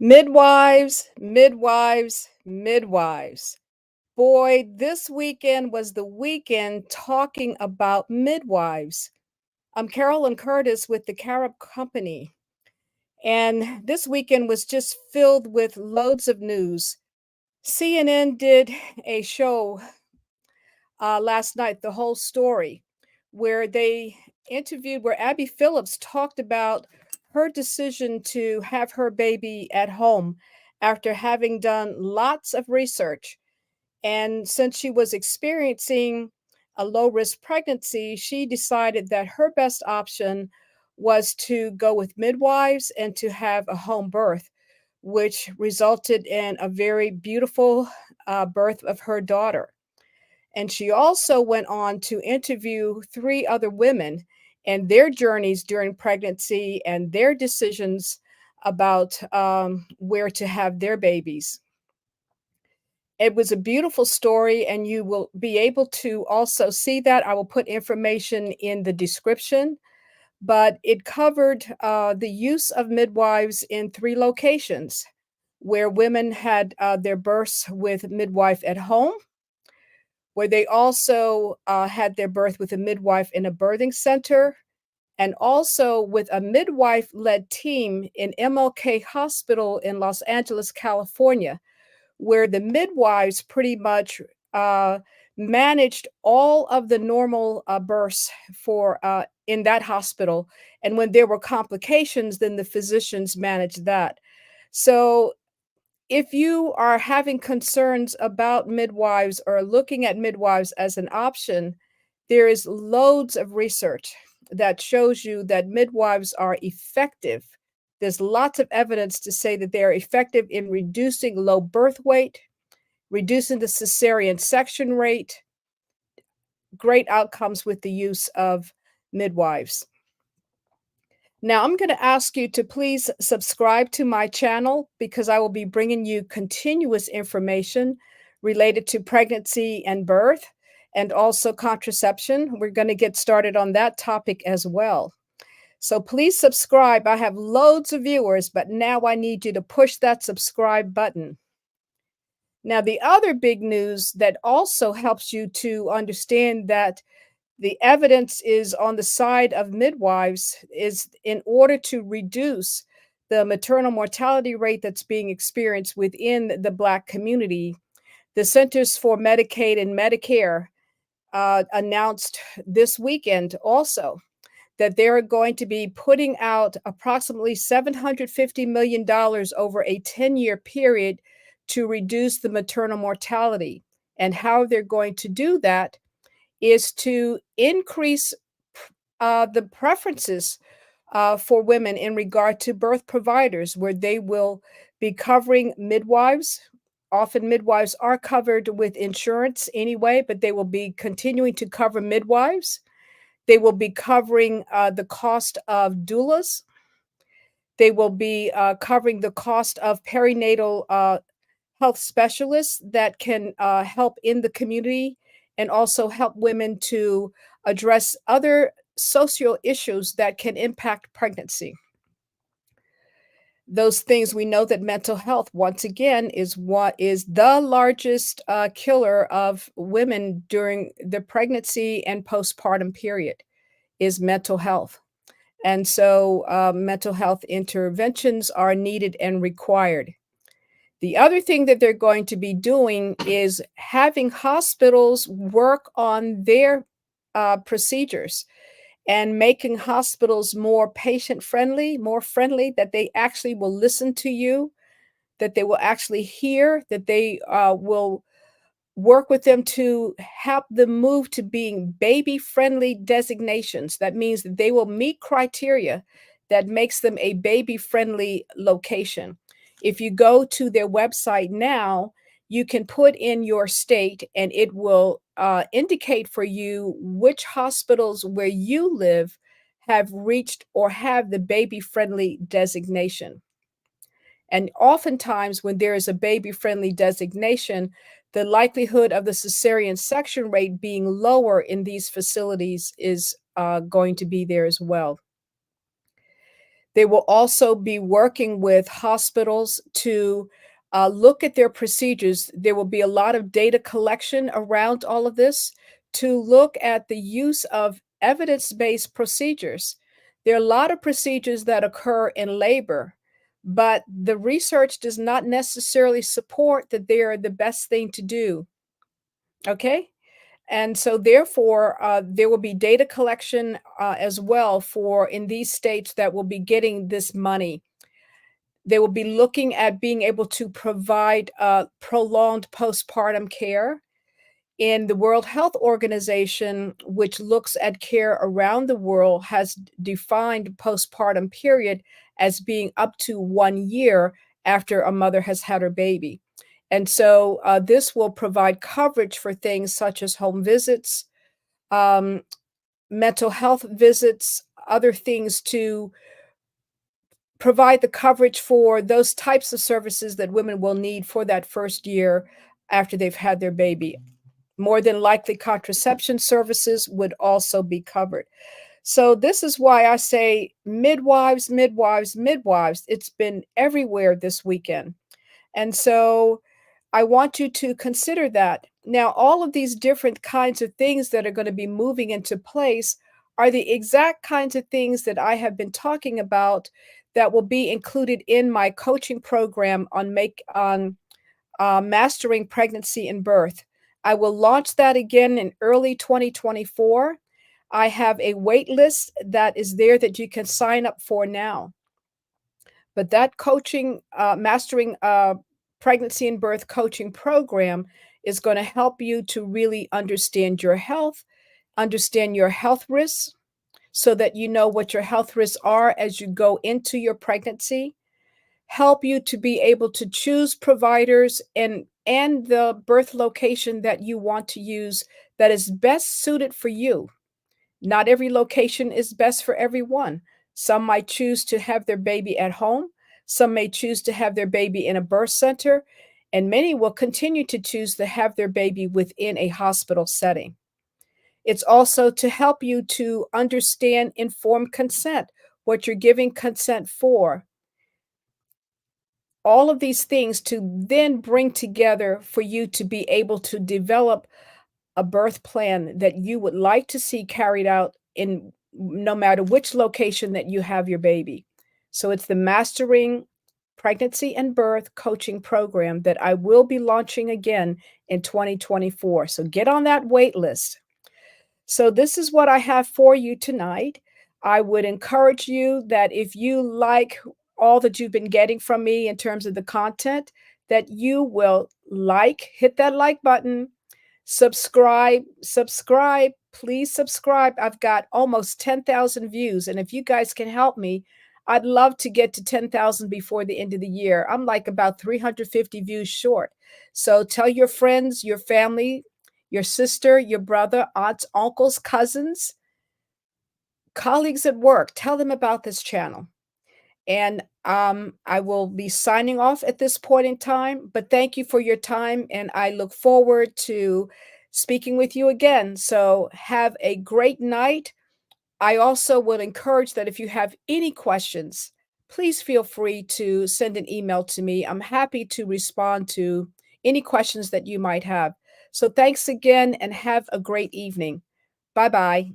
Midwives, midwives, midwives. Boy, this weekend was the weekend talking about midwives. I'm Carolyn Curtis with the Carib Company, and this weekend was just filled with loads of news. CNN did a show last night, The Whole Story, where they where Abby Phillips talked about her decision to have her baby at home after having done lots of research. And since she was experiencing a low risk pregnancy, she decided that her best option was to go with midwives and to have a home birth, which resulted in a very beautiful birth of her daughter. And she also went on to interview three other women and their journeys during pregnancy and their decisions about where to have their babies. It was a beautiful story, and you will be able to also see that. I will put information in the description, but it covered the use of midwives in three locations where women had their births with midwife at home, where they also had their birth with a midwife in a birthing center, and also with a midwife led team in MLK Hospital in Los Angeles, California, where the midwives pretty much uh, managed all of the normal births for in that hospital. And when there were complications, then the physicians managed that. So if you are having concerns about midwives or looking at midwives as an option, there is loads of research that shows you that midwives are effective. There's lots of evidence to say that they are effective in reducing low birth weight, reducing the cesarean section rate, great outcomes with the use of midwives. Now, I'm going to ask you to please subscribe to my channel because I will be bringing you continuous information related to pregnancy and birth and also contraception. We're going to get started on that topic as well. So please subscribe. I have loads of viewers, but now I need you to push that subscribe button. Now, the other big news that also helps you to understand that the evidence is on the side of midwives is in order to reduce the maternal mortality rate that's being experienced within the Black community. The Centers for Medicaid and Medicare announced this weekend also that they're going to be putting out approximately $750 million over a 10-year period to reduce the maternal mortality. And how they're going to do that is to increase the preferences for women in regard to birth providers, where they will be covering midwives. Often midwives are covered with insurance anyway, but they will be continuing to cover midwives. They will be covering the cost of doulas. They will be covering the cost of perinatal health specialists that can help in the community and also help women to address other social issues that can impact pregnancy. Those things we know that mental health, once again, is what is the largest killer of women during the pregnancy and postpartum period is mental health. And so mental health interventions are needed and required. The other thing that they're going to be doing is having hospitals work on their procedures and making hospitals more patient friendly, more friendly, that they actually will listen to you, that they will actually hear, that they will work with them to help them move to being baby friendly designations. That means that they will meet criteria that makes them a baby friendly location. If you go to their website now, you can put in your state and it will indicate for you which hospitals where you live have reached or have the baby friendly designation. And oftentimes, when there is a baby friendly designation, the likelihood of the cesarean section rate being lower in these facilities is going to be there as well. They will also be working with hospitals to look at their procedures. There will be a lot of data collection around all of this to look at the use of evidence based procedures. There are a lot of procedures that occur in labor, but the research does not necessarily support that they are the best thing to do. Okay? And so, therefore, there will be data collection as well for in these states that will be getting this money. They will be looking at being able to provide prolonged postpartum care. In the World Health Organization, which looks at care around the world, has defined postpartum period as being up to 1 year after a mother has had her baby. And so this will provide coverage for things such as home visits, um, mental health visits, other things to provide the coverage for those types of services that women will need for that first year after they've had their baby. More than likely, contraception services would also be covered. So, this is why I say midwives, midwives, midwives. It's been everywhere this weekend. And so, I want you to consider that. Now, all of these different kinds of things that are going to be moving into place are the exact kinds of things that I have been talking about that will be included in my coaching program on mastering pregnancy and birth. I will launch that again in early 2024. I have a wait list that is there that you can sign up for now. But that coaching, mastering pregnancy and birth coaching program is going to help you to really understand your health, understand your health risks so that you know what your health risks are as you go into your pregnancy, help you to be able to choose providers and the birth location that you want to use that is best suited for you. Not every location is best for everyone. Some might choose to have their baby at home. Some may choose to have their baby in a birth center, and many will continue to choose to have their baby within a hospital setting. It's also to help you to understand informed consent, what you're giving consent for, all of these things to then bring together for you to be able to develop a birth plan that you would like to see carried out in no matter which location that you have your baby. So it's the Mastering Pregnancy and Birth Coaching Program that I will be launching again in 2024. So get on that wait list. So, this is what I have for you tonight. I would encourage you that if you like all that you've been getting from me in terms of the content, that you will hit that like button, subscribe, please subscribe. I've got almost 10,000 views. And if you guys can help me, I'd love to get to 10,000 before the end of the year. I'm like about 350 views short. So tell your friends, your family, your sister, your brother, aunts, uncles, cousins, colleagues at work, tell them about this channel. And I will be signing off at this point in time, but thank you for your time. And I look forward to speaking with you again. So have a great night. I also would encourage that if you have any questions, please feel free to send an email to me. I'm happy to respond to any questions that you might have. So thanks again and have a great evening. Bye bye.